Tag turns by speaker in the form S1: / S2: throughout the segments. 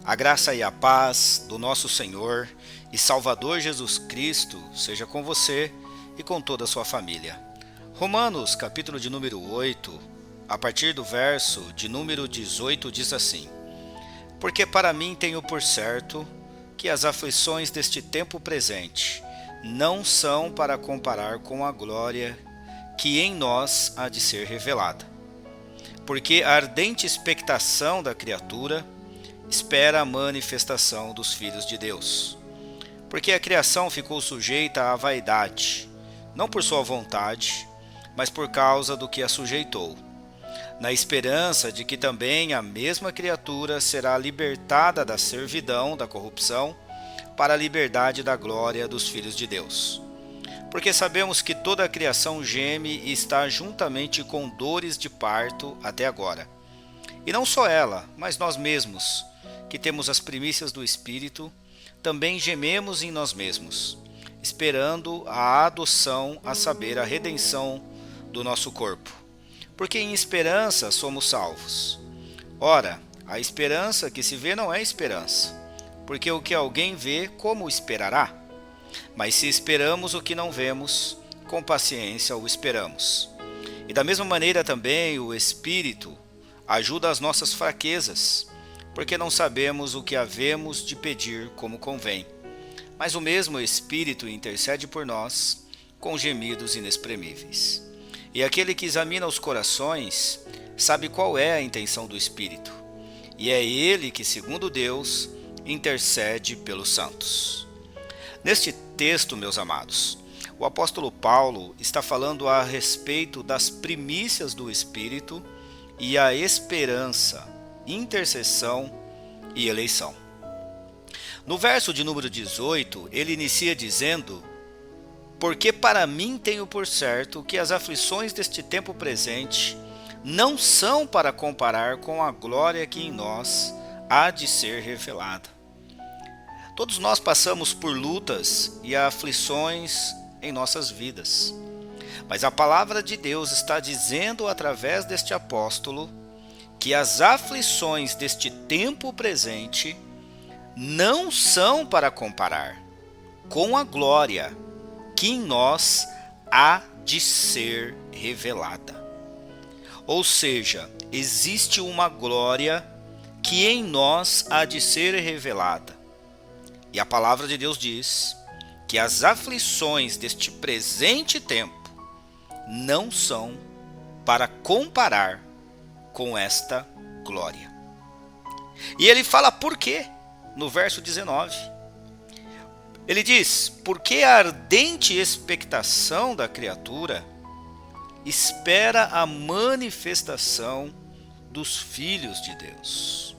S1: A graça e a paz do nosso Senhor e Salvador Jesus Cristo seja com você e com toda a sua família. Romanos, capítulo de número 8, a partir do verso de número 18, diz assim: Porque para mim tenho por certo que as aflições deste tempo presente não são para comparar com a glória que em nós há de ser revelada. Porque a ardente expectação da criatura espera a manifestação dos filhos de Deus. Porque a criação ficou sujeita à vaidade, não por sua vontade, mas por causa do que a sujeitou, na esperança de que também a mesma criatura será libertada da servidão, da corrupção, para a liberdade da glória dos filhos de Deus. Porque sabemos que toda a criação geme e está juntamente com dores de parto até agora. E não só ela, mas nós mesmos, que temos as primícias do Espírito, também gememos em nós mesmos, esperando a adoção, a saber, a redenção do nosso corpo. Porque em esperança somos salvos. Ora, a esperança que se vê não é esperança, porque o que alguém vê, como esperará? Mas se esperamos o que não vemos, com paciência o esperamos. E da mesma maneira também o Espírito ajuda as nossas fraquezas, porque não sabemos o que havemos de pedir como convém. Mas o mesmo Espírito intercede por nós com gemidos inexprimíveis. E aquele que examina os corações sabe qual é a intenção do Espírito. E é ele que, segundo Deus, intercede pelos santos. Neste texto, meus amados, o apóstolo Paulo está falando a respeito das primícias do Espírito e a esperança, intercessão e eleição. No verso de número 18, ele inicia dizendo: Porque para mim tenho por certo que as aflições deste tempo presente não são para comparar com a glória que em nós há de ser revelada. Todos nós passamos por lutas e aflições em nossas vidas. Mas a palavra de Deus está dizendo através deste apóstolo que as aflições deste tempo presente não são para comparar com a glória que em nós há de ser revelada. Ou seja, existe uma glória que em nós há de ser revelada. E a palavra de Deus diz que as aflições deste presente tempo não são para comparar com esta glória. E ele fala por quê, no verso 19. Ele diz: Porque a ardente expectação da criatura espera a manifestação dos filhos de Deus.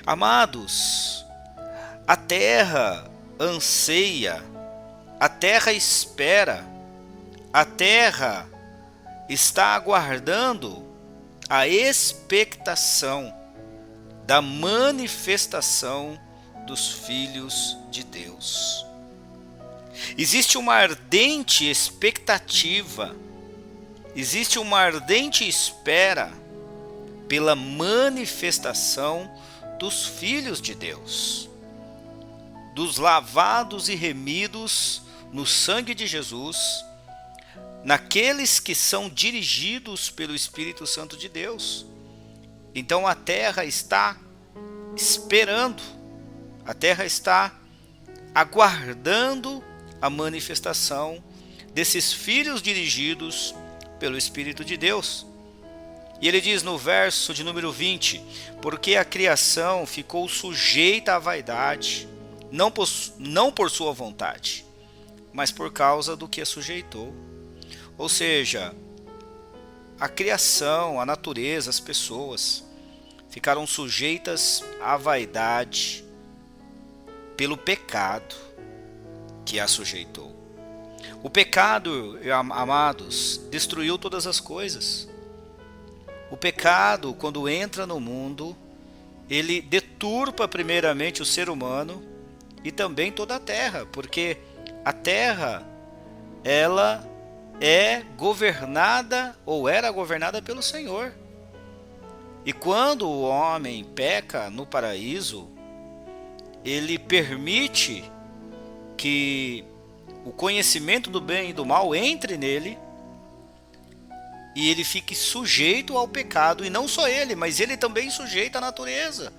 S1: Amados, a terra anseia, a terra espera, a terra está aguardando a expectação da manifestação dos filhos de Deus. Existe uma ardente expectativa, existe uma ardente espera pela manifestação dos filhos de Deus, dos lavados e remidos no sangue de Jesus, naqueles que são dirigidos pelo Espírito Santo de Deus. Então a terra está esperando, a terra está aguardando a manifestação desses filhos dirigidos pelo Espírito de Deus. E ele diz no verso de número 20: Porque a criação ficou sujeita à vaidade, não por sua vontade, mas por causa do que a sujeitou. Ou seja, a criação, a natureza, as pessoas ficaram sujeitas à vaidade pelo pecado que a sujeitou. O pecado, amados, destruiu todas as coisas. O pecado, quando entra no mundo, ele deturpa primeiramente o ser humano e também toda a terra, porque a terra, ela é governada ou era governada pelo Senhor. E quando o homem peca no paraíso, ele permite que o conhecimento do bem e do mal entre nele e ele fique sujeito ao pecado. E não só ele, mas ele também sujeita à natureza.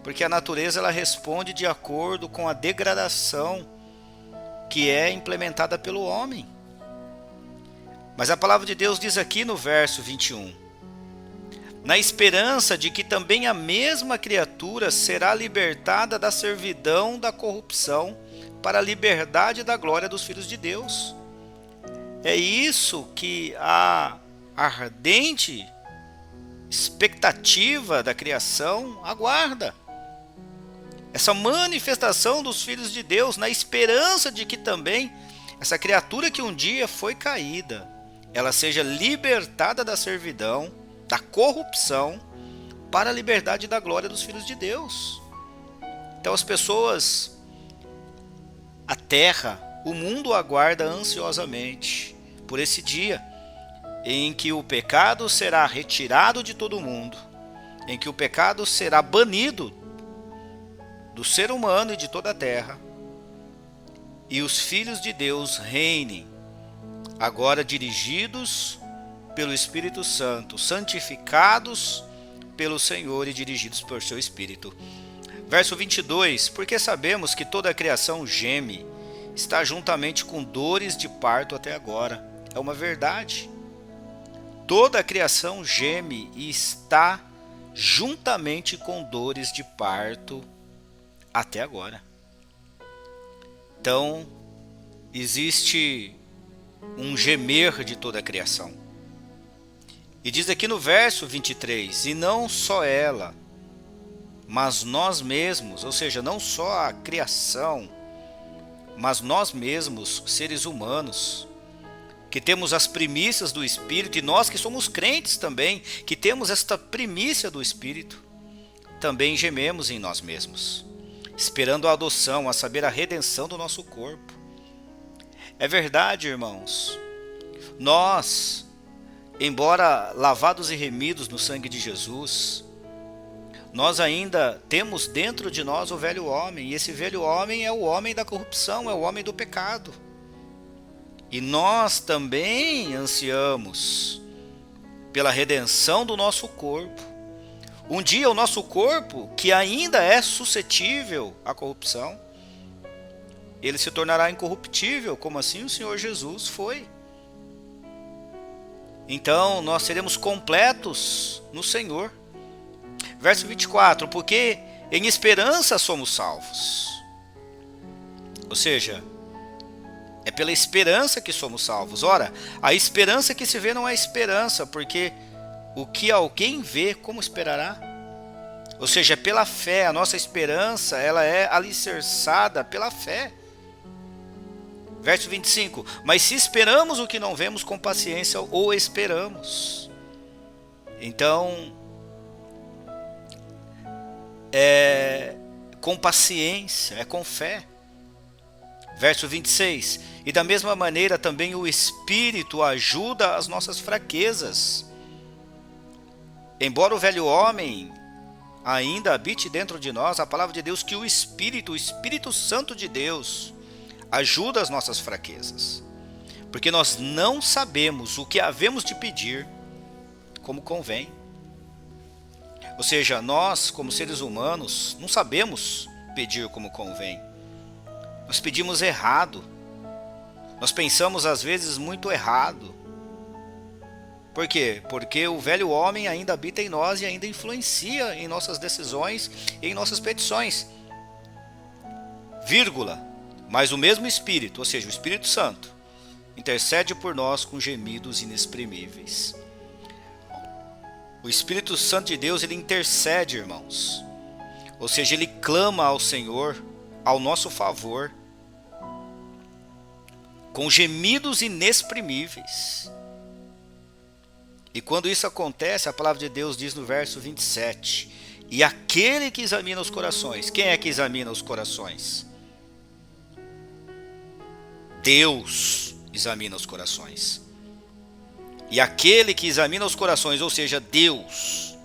S1: Porque a natureza ela responde de acordo com a degradação que é implementada pelo homem. Mas a palavra de Deus diz aqui no verso 21, na esperança de que também a mesma criatura será libertada da servidão da corrupção para a liberdade da glória dos filhos de Deus. É isso que a ardente expectativa da criação aguarda. Essa manifestação dos filhos de Deus, na esperança de que também essa criatura que um dia foi caída, ela seja libertada da servidão, da corrupção, para a liberdade da glória dos filhos de Deus. Então as pessoas, a terra, o mundo aguarda ansiosamente por esse dia em que o pecado será retirado de todo mundo, em que o pecado será banido do ser humano e de toda a terra, e os filhos de Deus reinem, agora dirigidos pelo Espírito Santo, santificados pelo Senhor e dirigidos por seu Espírito. Verso 22, porque sabemos que toda a criação geme, está juntamente com dores de parto até agora. É uma verdade. Toda a criação geme e está juntamente com dores de parto até agora. Então, existe um gemer de toda a criação. E diz aqui no verso 23, e não só ela, mas nós mesmos, ou seja, não só a criação, mas nós mesmos, seres humanos, que temos as primícias do Espírito, e nós que somos crentes também, que temos esta primícia do Espírito, também gememos em nós mesmos, esperando a adoção, a saber, a redenção do nosso corpo. É verdade, irmãos, nós, embora lavados e remidos no sangue de Jesus, nós ainda temos dentro de nós o velho homem, e esse velho homem é o homem da corrupção, é o homem do pecado. E nós também ansiamos pela redenção do nosso corpo. Um dia o nosso corpo, que ainda é suscetível à corrupção, ele se tornará incorruptível, como assim o Senhor Jesus foi. Então nós seremos completos no Senhor. Verso 24, porque em esperança somos salvos. Ou seja, é pela esperança que somos salvos. Ora, a esperança que se vê não é esperança, porque o que alguém vê, como esperará? Ou seja, é pela fé. A nossa esperança, ela é alicerçada pela fé. Verso 25, mas se esperamos o que não vemos, com paciência o esperamos. Então, é com paciência, é com fé. Verso 26, e da mesma maneira também o Espírito ajuda as nossas fraquezas. Embora o velho homem ainda habite dentro de nós, a palavra de Deus que o Espírito Santo de Deus, ajuda as nossas fraquezas. Porque nós não sabemos o que havemos de pedir como convém. Ou seja, nós, como seres humanos, não sabemos pedir como convém. Nós pedimos errado. Nós pensamos às vezes muito errado. Por quê? Porque o velho homem ainda habita em nós e ainda influencia em nossas decisões e em nossas petições. Vírgula. Mas o mesmo Espírito, ou seja, o Espírito Santo, intercede por nós com gemidos inexprimíveis. O Espírito Santo de Deus, ele intercede, irmãos. Ou seja, ele clama ao Senhor, ao nosso favor, com gemidos inexprimíveis. E quando isso acontece, a palavra de Deus diz no verso 27, e aquele que examina os corações, quem é que examina os corações? Deus examina os corações. E aquele que examina os corações, ou seja, Deus,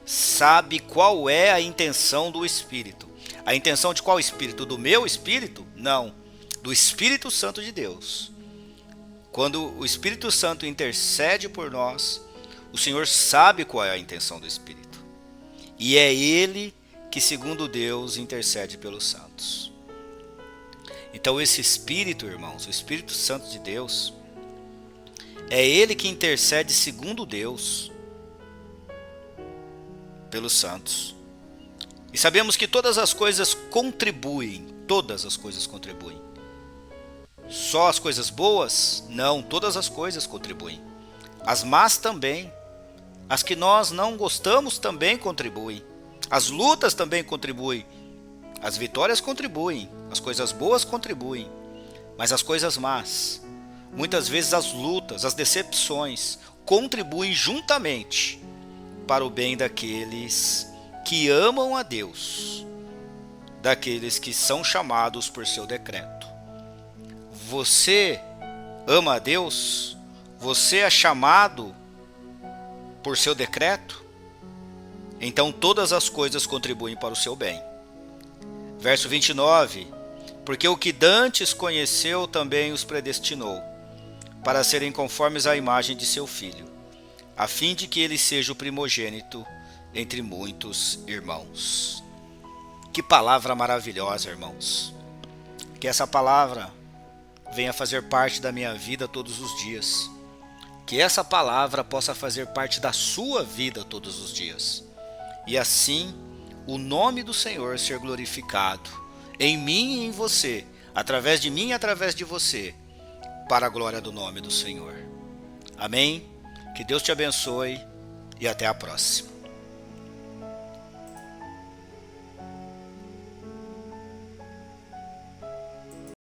S1: sabe qual é a intenção do Espírito. A intenção de qual Espírito? Do meu Espírito? Não, do Espírito Santo de Deus. Quando o Espírito Santo intercede por nós, o Senhor sabe qual é a intenção do Espírito. E é Ele que, segundo Deus, intercede pelos santos. Então esse Espírito, irmãos, o Espírito Santo de Deus, é Ele que intercede segundo Deus pelos santos. E sabemos que todas as coisas contribuem. Só as coisas boas? Não, todas as coisas contribuem. As más também. As que nós não gostamos também contribuem. As lutas também contribuem. As vitórias contribuem. As coisas boas contribuem. Mas as coisas más, muitas vezes as lutas, as decepções, contribuem juntamente para o bem daqueles que amam a Deus, daqueles que são chamados por seu decreto. Você ama a Deus? Você é chamado por seu decreto? Então todas as coisas contribuem para o seu bem. Verso 29. Porque o que dantes conheceu também os predestinou, para serem conformes à imagem de seu Filho, a fim de que ele seja o primogênito entre muitos irmãos. Que palavra maravilhosa, irmãos. Que essa palavra venha fazer parte da minha vida todos os dias. Que essa palavra possa fazer parte da sua vida todos os dias. E assim, o nome do Senhor ser glorificado em mim e em você, através de mim e através de você, para a glória do nome do Senhor. Amém? Que Deus te abençoe e até a próxima.